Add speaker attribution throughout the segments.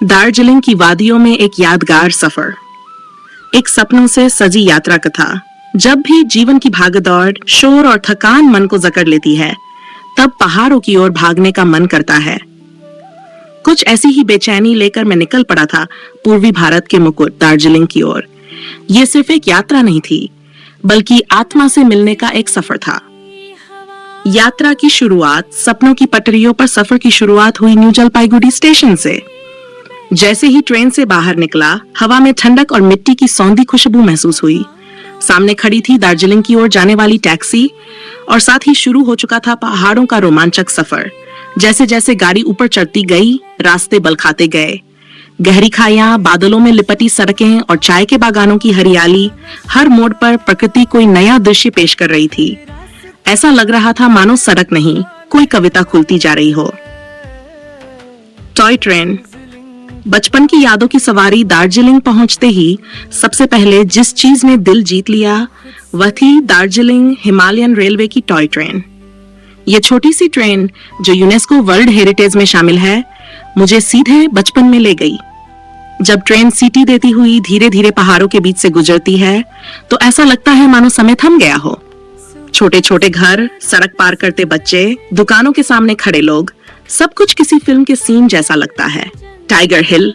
Speaker 1: दार्जिलिंग की वादियों में एक यादगार सफर, एक सपनों से सजी यात्रा कथा। जब भी जीवन की भागदौड़, शोर और थकान मन को जकड़ लेती है, तब पहाड़ों की ओर भागने का मन करता है। कुछ ऐसी ही बेचैनी लेकर मैं निकल पड़ा था पूर्वी भारत के मुकुट दार्जिलिंग की ओर। ये सिर्फ एक यात्रा नहीं थी, बल्कि आत्मा से मिलने का एक सफर था। यात्रा की शुरुआत सपनों की पटरियों पर सफर की शुरुआत हुई न्यू जलपाईगुड़ी स्टेशन से। जैसे ही ट्रेन से बाहर निकला, हवा में ठंडक और मिट्टी की सौंधी खुशबू महसूस हुई। सामने खड़ी थी दार्जिलिंग की ओर जाने वाली टैक्सी और साथ ही शुरू हो चुका था पहाड़ों का रोमांचक सफर। जैसे जैसे गाड़ी ऊपर चढ़ती गई, रास्ते बल खाते गए। गहरी खाइयां, बादलों में लिपटी सड़कें और चाय के बागानों की हरियाली, हर मोड़ पर प्रकृति कोई नया दृश्य पेश कर रही थी। ऐसा लग रहा था मानो सड़क नहीं, कोई कविता खुलती जा रही हो। Toy train. बचपन की यादों की सवारी दार्जिलिंग पहुंचते ही सबसे पहले जिस चीज ने दिल जीत लिया, वह थी दार्जिलिंग हिमालयन रेलवे की टॉय ट्रेन। ये छोटी सी ट्रेन, जो यूनेस्को वर्ल्ड हेरिटेज में शामिल है, मुझे सीधे बचपन में ले गई। जब ट्रेन सीटी देती हुई धीरे धीरे पहाड़ों के बीच से गुजरती है, तो ऐसा लगता है मानो समय थम गया हो। छोटे छोटे घर, सड़क पार करते बच्चे, दुकानों के सामने खड़े लोग, सब कुछ किसी फिल्म के सीन जैसा लगता है। टाइगर हिल।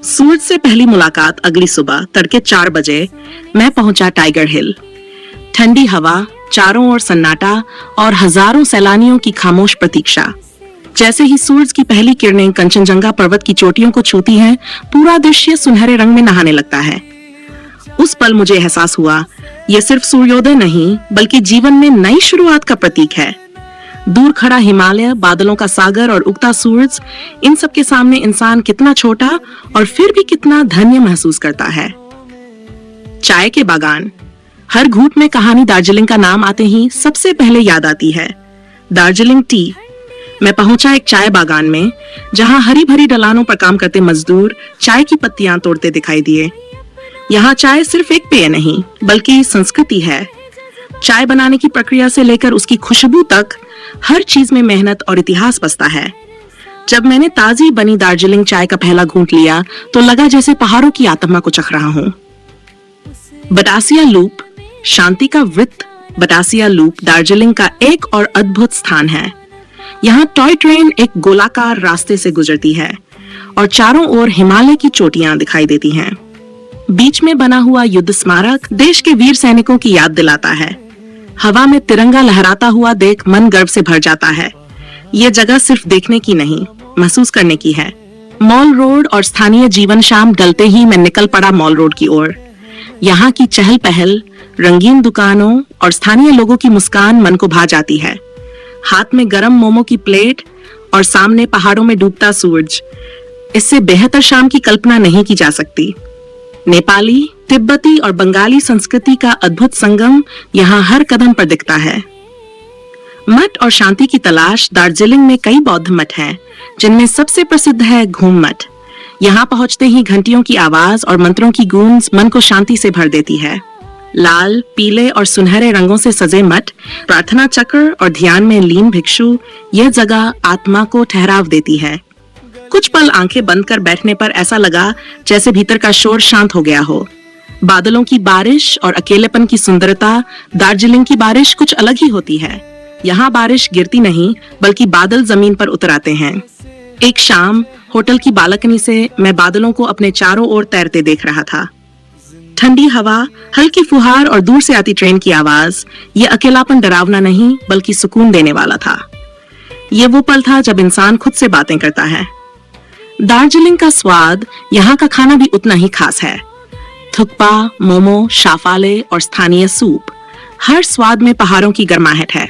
Speaker 1: सूरज से पहली मुलाकात अगली सुबह तड़के 4 बजे मैं पहुंचा टाइगर हिल। ठंडी हवा, चारों ओर सन्नाटा और हजारों सैलानियों की खामोश प्रतीक्षा। जैसे ही सूरज की पहली किरणें कंचनजंगा पर्वत की चोटियों को छूती हैं, पूरा दृश्य सुनहरे रंग में नहाने लगता है। उस पल मुझे एहसास हुआ, यह सिर्फ सूर्योदय नहीं, बल्कि जीवन में नई शुरुआत का प्रतीक है। दूर खड़ा हिमालय, बादलों का सागर और उगता सूरज, इन सब के सामने इंसान कितना छोटा और फिर भी कितना धन्य महसूस करता है। चाय के बागान। हर घूंट में कहानी दार्जिलिंग का नाम आते ही सबसे पहले याद आती है दार्जिलिंग टी। मैं पहुंचा एक चाय बागान में, जहां हरी भरी ढलानों पर काम करते मजदूर चाय की पत्तियां तोड़ते दिखाई दिए। यहाँ चाय सिर्फ एक पेय नहीं, बल्कि संस्कृति है। चाय बनाने की प्रक्रिया से लेकर उसकी खुशबू तक हर चीज में मेहनत और इतिहास बसता है। जब मैंने ताजी बनी दार्जिलिंग चाय का पहला घूंट लिया, तो लगा जैसे पहाड़ों की आत्मा को चख रहा हूँ। बटासिया लूप। शांति का वृत्त बटासिया लूप दार्जिलिंग का एक और अद्भुत स्थान है। यहाँ टॉय ट्रेन एक गोलाकार रास्ते से गुजरती है और चारों ओर हिमालय की चोटियां दिखाई देती हैं। बीच में बना हुआ युद्ध स्मारक देश के वीर सैनिकों की याद दिलाता है। हवा में तिरंगा लहराता हुआ देख मन गर्व से भर जाता है। ये जगह सिर्फ देखने की नहीं, महसूस करने की है। मॉल रोड और स्थानीय जीवन शाम ढलते ही मैं निकल पड़ा मॉल रोड की ओर। यहाँ की चहल पहल, रंगीन दुकानों और स्थानीय लोगों की मुस्कान मन को भा जाती है। हाथ में गरम मोमो की प्लेट और सामने पहाड़ों में डूबता सूरज, इससे बेहतर शाम की कल्पना नहीं की जा सकती। नेपाली, तिब्बती और बंगाली संस्कृति का अद्भुत संगम यहाँ हर कदम पर दिखता है। मठ और शांति की तलाश। दार्जिलिंग में कई बौद्ध मठ हैं, जिनमें सबसे प्रसिद्ध है घूम मठ। यहाँ पहुंचते ही घंटियों की आवाज और मंत्रों की गूंज मन को शांति से भर देती है। लाल, पीले और सुनहरे रंगों से सजे मठ, प्रार्थना चक्र और ध्यान में लीन भिक्षु, यह जगह आत्मा को ठहराव देती है। कुछ पल आंखें बंद कर बैठने पर ऐसा लगा जैसे भीतर का शोर शांत हो गया हो। बादलों की बारिश और अकेलेपन की सुंदरता। दार्जिलिंग की बारिश कुछ अलग ही होती है। यहाँ बारिश गिरती नहीं, बल्कि बादल जमीन पर उतर आते हैं। एक शाम होटल की बालकनी से मैं बादलों को अपने चारों ओर तैरते देख रहा था। ठंडी हवा, हल्की फुहार और दूर से आती ट्रेन की आवाज। ये अकेलापन डरावना नहीं, बल्कि सुकून देने वाला था। ये वो पल था जब इंसान खुद से बातें करता है। दार्जिलिंग का स्वाद। यहाँ का खाना भी उतना ही खास है। थुक्पा, मोमो, शाफाले और स्थानीय सूप, हर स्वाद में पहाड़ों की गर्माहट है।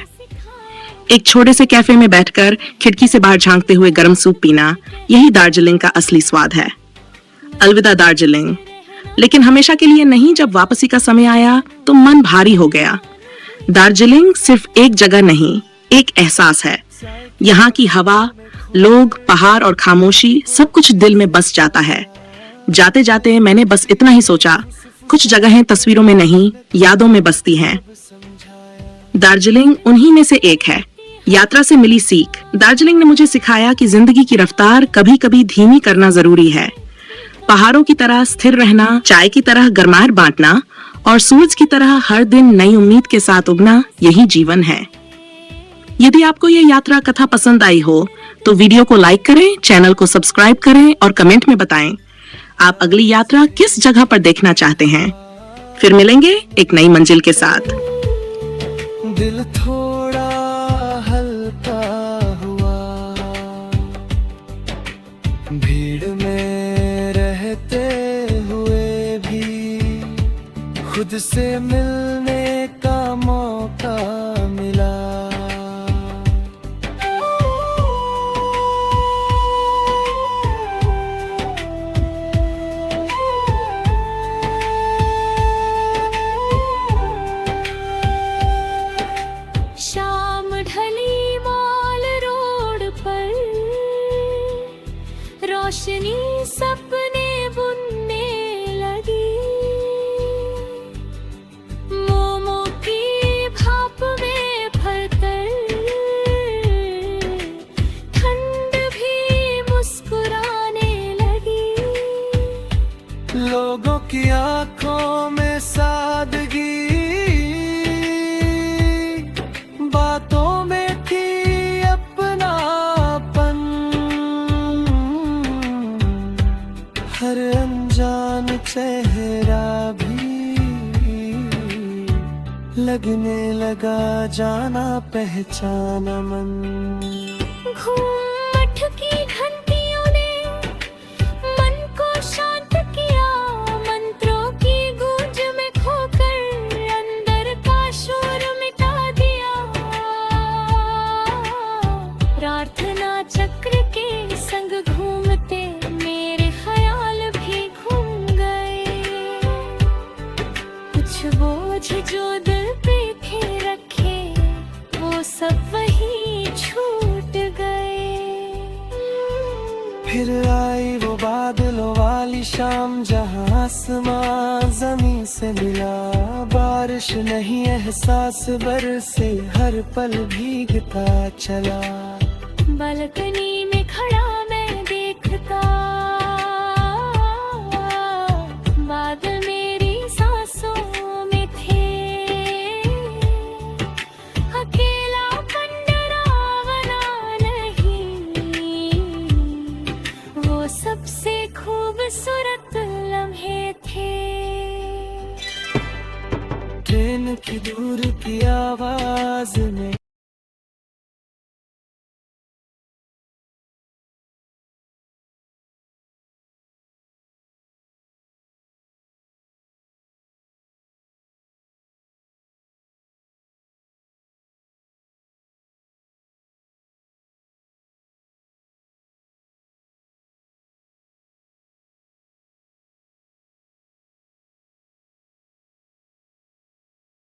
Speaker 1: एक छोटे से कैफे में बैठकर खिड़की से बाहर झांकते हुए गर्म सूप पीना, यही दार्जिलिंग का असली स्वाद है। अलविदा दार्जिलिंग। लेकिन हमेशा के लिए नहीं। जब वापसी का समय आया तो मन भारी हो गया। दार्जिलिंग सिर्फ एक जगह नहीं, एक एहसास है। यहाँ की हवा, लोग, पहाड़ और खामोशी, सब कुछ दिल में बस जाता है। जाते जाते मैंने बस इतना ही सोचा, कुछ जगहें तस्वीरों में नहीं, यादों में बसती हैं। दार्जिलिंग उन्हीं में से एक है। यात्रा से मिली सीख। दार्जिलिंग ने मुझे सिखाया कि जिंदगी की रफ्तार कभी कभी धीमी करना जरूरी है। पहाड़ों की तरह स्थिर रहना, चाय की तरह गरमाहट बांटना और सूरज की तरह हर दिन नई उम्मीद के साथ उगना, यही जीवन है। यदि आपको ये यात्रा कथा पसंद आई हो तो वीडियो को लाइक करें, चैनल को सब्सक्राइब करें और कमेंट में बताएं आप अगली यात्रा किस जगह पर देखना चाहते हैं। फिर मिलेंगे एक नई मंजिल के साथ।
Speaker 2: दिल थोड़ा हल्का हुआ, भीड़ में रहते हुए भी खुद से मिलने का मौका मिला।
Speaker 3: शाम ढली मॉल रोड पर, रोशनी सपने बुनने लगी। मोमो की भाप में भरकर ठंड भी मुस्कुराने लगी।
Speaker 2: लोगों की आंखों में सादगी, बातों में थी अपनापन। हर अनजान चेहरा भी लगने लगा जाना पहचाना मन।
Speaker 3: घूमठ की घंटियों ने मन को शांत किया, मंत्रों की गूंज में खोकर अंदर का शोर मिटा दिया। प्रार्थना चक्र के संग घूमते मेरे ख्याल भी घूम गए। कुछ बोझ जो दिल पे थे रखे, वो सब वहीं छूट गए।
Speaker 2: फिर आई वो बादलों वाली शाम, जहां आसमां जमीन से मिला। बारिश नहीं एहसास बरसे, हर पल भीगता चला।
Speaker 3: बालकनी में खड़ा मैं देखता